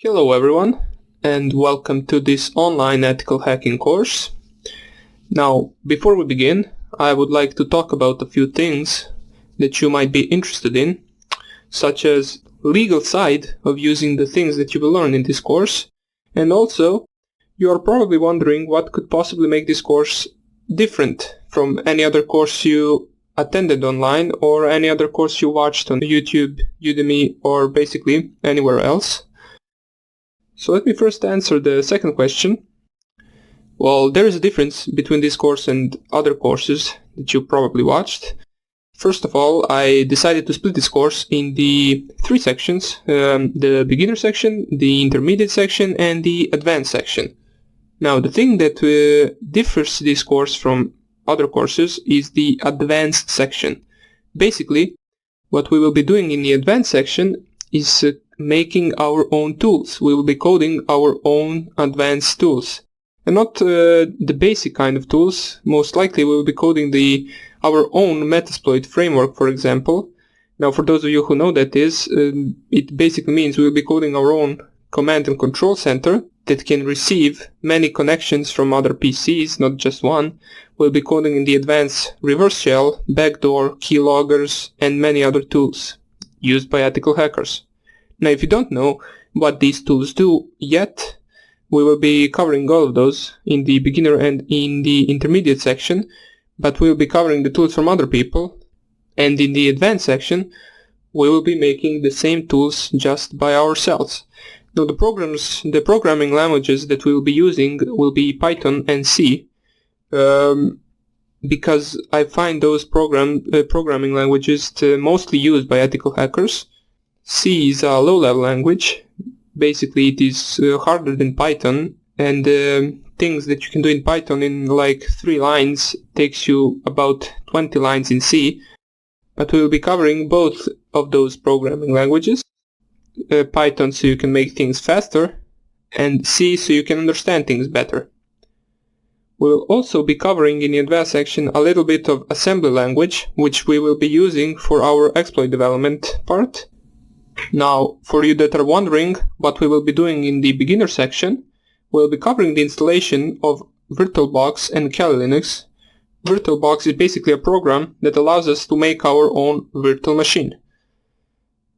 Hello everyone, and welcome to this online ethical hacking course. Now, before we begin, I would like to talk about a few things that you might be interested in, such as legal side of using the things that you will learn in this course, and also you are probably wondering what could possibly make this course different from any other course you attended online or any other course you watched on YouTube, Udemy, or basically anywhere else. So let me first answer the second question. Well, there is a difference between this course and other courses that you probably watched. First of all, I decided to split this course in the three sections, the beginner section, the intermediate section, and the advanced section. Now, the thing that differs this course from other courses is the advanced section. Basically, what we will be doing in the advanced section is making our own tools. We will be coding our own advanced tools. And not the basic kind of tools. Most likely we will be coding our own Metasploit framework, for example. Now, for those of you who know that is, it basically means we will be coding our own command and control center that can receive many connections from other PCs, not just one. We'll be coding in the advanced reverse shell, backdoor, keyloggers, and many other tools used by ethical hackers. Now, if you don't know what these tools do yet, we will be covering all of those in the beginner and in the intermediate section, but we will be covering the tools from other people, and in the advanced section, we will be making the same tools just by ourselves. Now, the programming languages that we will be using will be Python and C, because I find those programming languages mostly used by ethical hackers. C is a low-level language. Basically, it is harder than Python, and things that you can do in Python in like 3 lines takes you about 20 lines in C. But we will be covering both of those programming languages. Python so you can make things faster, and C so you can understand things better. We will also be covering in the advanced section a little bit of assembly language, which we will be using for our exploit development part. Now, for you that are wondering what we will be doing in the beginner section, we'll be covering the installation of VirtualBox and Kali Linux. VirtualBox is basically a program that allows us to make our own virtual machine.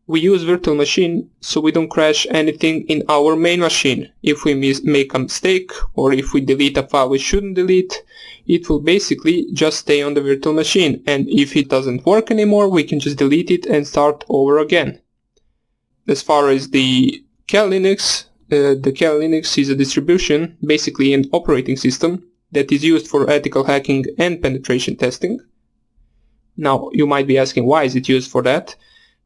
We use virtual machine so we don't crash anything in our main machine. If we make a mistake or if we delete a file we shouldn't delete, it will basically just stay on the virtual machine, and if it doesn't work anymore, we can just delete it and start over again. As far as the Kali Linux, the Kali Linux is a distribution, basically an operating system, that is used for ethical hacking and penetration testing. Now, you might be asking, why is it used for that?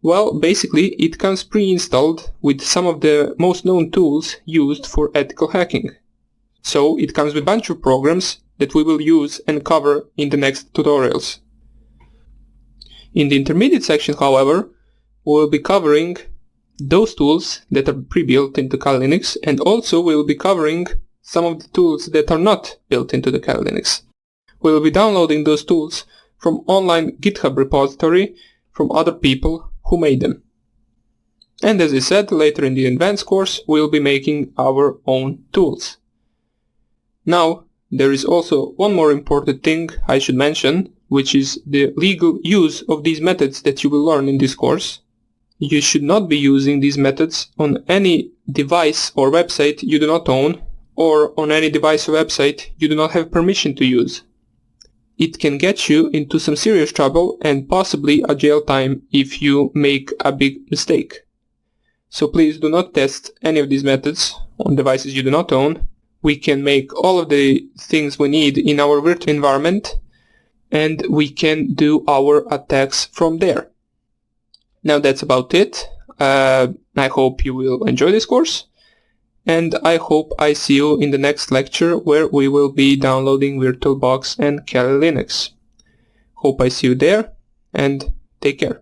Well, basically, it comes pre-installed with some of the most known tools used for ethical hacking. So, it comes with a bunch of programs that we will use and cover in the next tutorials. In the intermediate section, however, we will be covering those tools that are pre-built into Kali Linux, and also we will be covering some of the tools that are not built into the Kali Linux. We will be downloading those tools from online GitHub repository from other people who made them. And as I said, later in the advanced course, we will be making our own tools. Now, there is also one more important thing I should mention, which is the legal use of these methods that you will learn in this course. You should not be using these methods on any device or website you do not own, or on any device or website you do not have permission to use. It can get you into some serious trouble and possibly a jail time if you make a big mistake. So please do not test any of these methods on devices you do not own. We can make all of the things we need in our virtual environment, and we can do our attacks from there. Now that's about it. I hope you will enjoy this course, and I hope I see you in the next lecture where we will be downloading VirtualBox and Kali Linux. Hope I see you there, and take care.